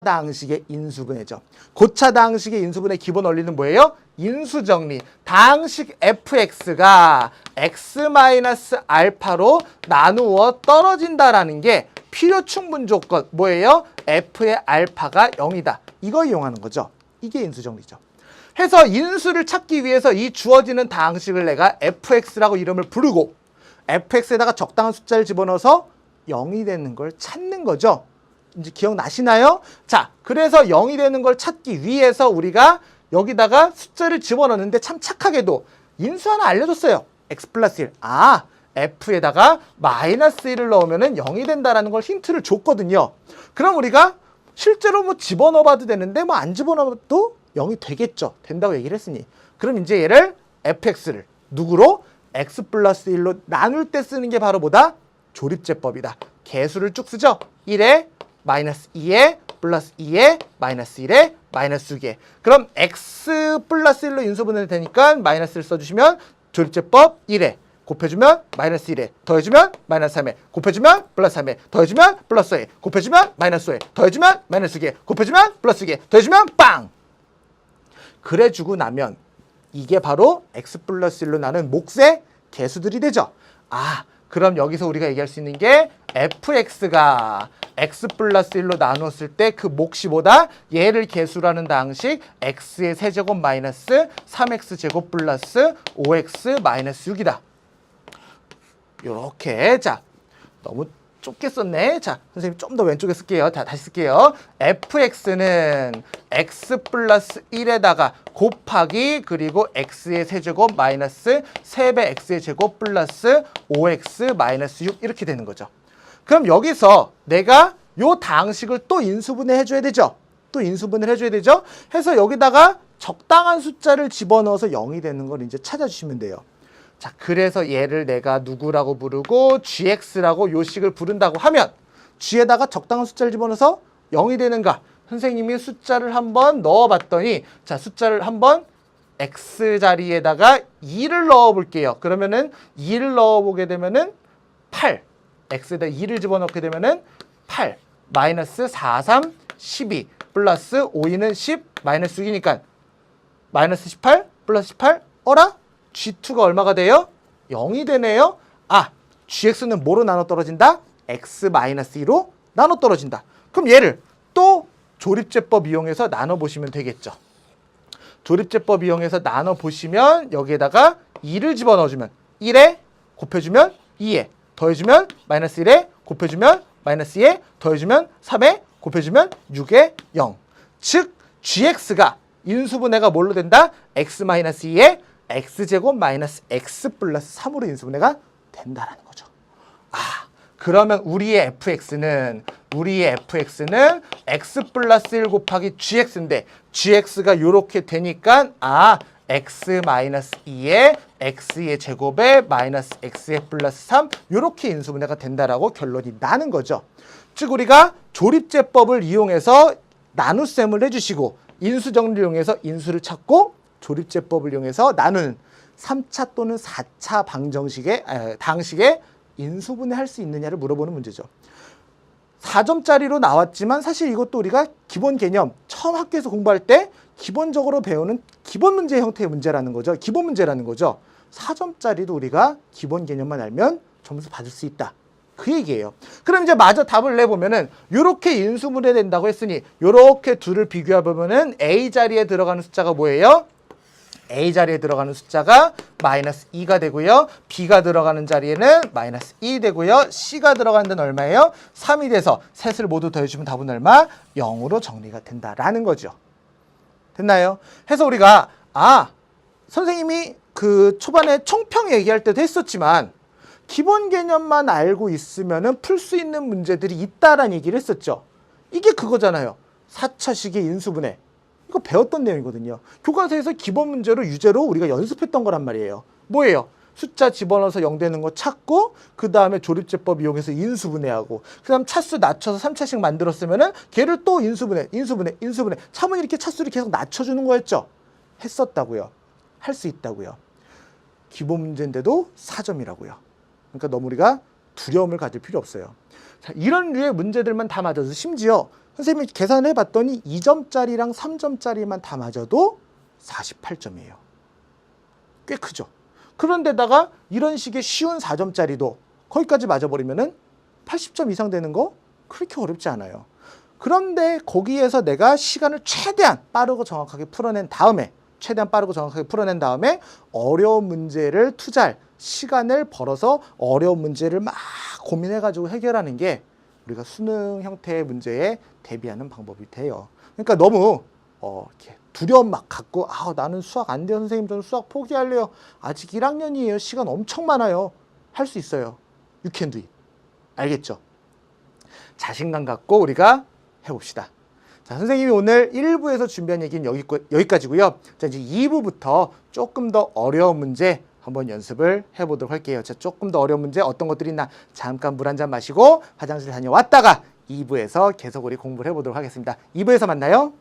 다항식의 인수분해죠. 고차 다항식의 인수분해 기본 원리는 뭐예요? 인수정리. 다항식 fx가 x-알파로 나누어 떨어진다라는 게 필요 충분 조건 뭐예요? f의 알파가 0이다. 이거 이용하는 거죠. 이게 인수정리죠. 해서 인수를 찾기 위해서 이 주어지는 다항식을 내가 fx라고 이름을 부르고 fx에다가 적당한 숫자를 집어넣어서 0이 되는 걸 찾는 거죠. 이제 기억나시나요? 자, 그래서 0이 되는 걸 찾기 위해서 우리가 여기다가 숫자를 집어넣는데 참 착하게도 인수 하나 알려줬어요. x 플러스 1. 아, f에다가 마이너스 1을 넣으면 0이 된다라는 걸 힌트를 줬거든요. 그럼 우리가 실제로 뭐 집어넣어봐도 되는데 뭐 안 집어넣어도 0이 되겠죠. 된다고 얘기를 했으니. 그럼 이제 얘를 fx를 누구로? x 플러스 1로 나눌 때 쓰는 게 바로 뭐다? 조립제법이다. 개수를 쭉 쓰죠. 1에 마이너스 2에 플러스 2에 마이너스 1에 마이너스 2개. 그럼 x 플러스 1로 인수분해 되니까 마이너스를 써주시면 조립제법 1에 곱해주면 마이너스 1에 더해주면 마이너스 3에 곱해주면 플러스 3에 더해주면 플러스 5에 곱해주면 마이너스 5에 더해주면 마이너스 2개 곱해주면 플러스 2개 더해주면 빵! 그래주고 나면 이게 바로 x 플러스 1로 나눈 몫의 개수들이 되죠. 아, 그럼 여기서 우리가 얘기할 수 있는 게 fx가 x 플러스 1로 나눴을 때 그 몫이 뭐다? 얘를 개수라는 다항식 x의 세제곱 마이너스 3x제곱 플러스 5x 마이너스 6이다. 요렇게. 자, 너무 좁게 썼네. 자, 선생님 좀 더 왼쪽에 쓸게요. 다시 쓸게요. fx는 x 플러스 1에다가 곱하기 그리고 x의 세제곱 마이너스 3배 x의 제곱 플러스 5x 마이너스 6 이렇게 되는 거죠. 그럼 여기서 내가 요 다항식을 또 인수분해 해줘야 되죠. 또 인수분해를 해줘야 되죠. 해서 여기다가 적당한 숫자를 집어넣어서 0이 되는 걸 이제 찾아주시면 돼요. 자, 그래서 얘를 내가 누구라고 부르고 gx라고 요 식을 부른다고 하면 g에다가 적당한 숫자를 집어넣어서 0이 되는가? 선생님이 숫자를 한번 넣어봤더니 자, 숫자를 한번 x 자리에다가 2를 넣어볼게요. 그러면은 2를 넣어보게 되면은 8. x에다 2를 집어넣게 되면은 8. 마이너스 4, 3, 12. 플러스 5, 2는 10. 마이너스 6이니까 마이너스 18. 플러스 18. 어라? G2가 얼마가 돼요? 0이 되네요. 아, GX는 뭐로 나눠 떨어진다? X-2로 나눠 떨어진다. 그럼 얘를 또 조립제법 이용해서 나눠보시면 되겠죠. 조립제법 이용해서 나눠보시면 여기에다가 2를 집어넣어주면 1에 곱해주면 2에 더해주면 마이너스 1에 곱해주면 마이너스 2에 더해주면 3에 곱해주면 6에 0. 즉 GX가 인수분해가 뭘로 된다? X-2에 x제곱 마이너스 x 플러스 3으로 인수분해가 된다라는 거죠. 아, 그러면 우리의 fx는 x 플러스 1 곱하기 gx인데 gx가 이렇게 되니까 아, x 마이너스 2에 x의 제곱에 마이너스 x의 플러스 3 이렇게 인수분해가 된다라고 결론이 나는 거죠. 즉 우리가 조립제법을 이용해서 나눗셈을 해주시고 인수정리를 이용해서 인수를 찾고 조립제법을 이용해서 나누는 3차 또는 4차 다항식의 인수분해할 수 있느냐를 물어보는 문제죠. 4점짜리로 나왔지만 사실 이것도 우리가 기본 개념 처음 학교에서 공부할 때 기본적으로 배우는 기본 문제 형태의 문제라는 거죠. 기본 문제라는 거죠. 4점짜리도 우리가 기본 개념만 알면 점수 받을 수 있다. 그 얘기예요. 그럼 이제 마저 답을 내보면은 요렇게 인수분해 된다고 했으니 요렇게 둘을 비교해 보면은 A 자리에 들어가는 숫자가 뭐예요? A 자리에 들어가는 숫자가 마이너스 2가 되고요. B가 들어가는 자리에는 마이너스 1이 되고요. C가 들어가는 데는 얼마예요? 3이 돼서 셋을 모두 더해주면 답은 얼마? 0으로 정리가 된다라는 거죠. 됐나요? 해서 우리가 선생님이 그 초반에 총평 얘기할 때도 했었지만 기본 개념만 알고 있으면은 풀 수 있는 문제들이 있다라는 얘기를 했었죠. 이게 그거잖아요. 4차식의 인수분해. 이거 배웠던 내용이거든요. 교과서에서 기본 문제로 유제로 우리가 연습했던 거란 말이에요. 뭐예요? 숫자 집어넣어서 0 되는 거 찾고 그 다음에 조립제법 이용해서 인수분해하고 그 다음 차수 낮춰서 3차식 만들었으면은 걔를 또 인수분해 차분히 이렇게 차수를 계속 낮춰주는 거였죠. 했었다고요. 할 수 있다고요. 기본 문제인데도 4점이라고요. 그러니까 너무 우리가 두려움을 가질 필요 없어요. 자, 이런 류의 문제들만 다 맞아서 심지어 선생님이 계산을 해봤더니 2점짜리랑 3점짜리만 다 맞아도 48점이에요. 꽤 크죠. 그런데다가 이런 식의 쉬운 4점짜리도 거기까지 맞아버리면은 80점 이상 되는 거 그렇게 어렵지 않아요. 그런데 거기에서 내가 시간을 최대한 빠르고 정확하게 풀어낸 다음에 어려운 문제를 투자할 시간을 벌어서 어려운 문제를 막 고민해가지고 해결하는 게 우리가 수능 형태의 문제에 대비하는 방법이 돼요. 그러니까 너무 이렇게 두려움 막 갖고 나는 수학 안 돼요 선생님, 저는 수학 포기할래요. 아직 1학년이에요. 시간 엄청 많아요. 할 수 있어요. You can do it. 알겠죠? 자신감 갖고 우리가 해봅시다. 자, 선생님이 오늘 1부에서 준비한 얘기는 여기까지고요. 자, 이제 2부부터 조금 더 어려운 문제 한번 연습을 해보도록 할게요. 자, 조금 더 어려운 문제 어떤 것들이 있나 잠깐 물 한 잔 마시고 화장실 다녀왔다가 2부에서 계속 우리 공부를 해보도록 하겠습니다. 2부에서 만나요.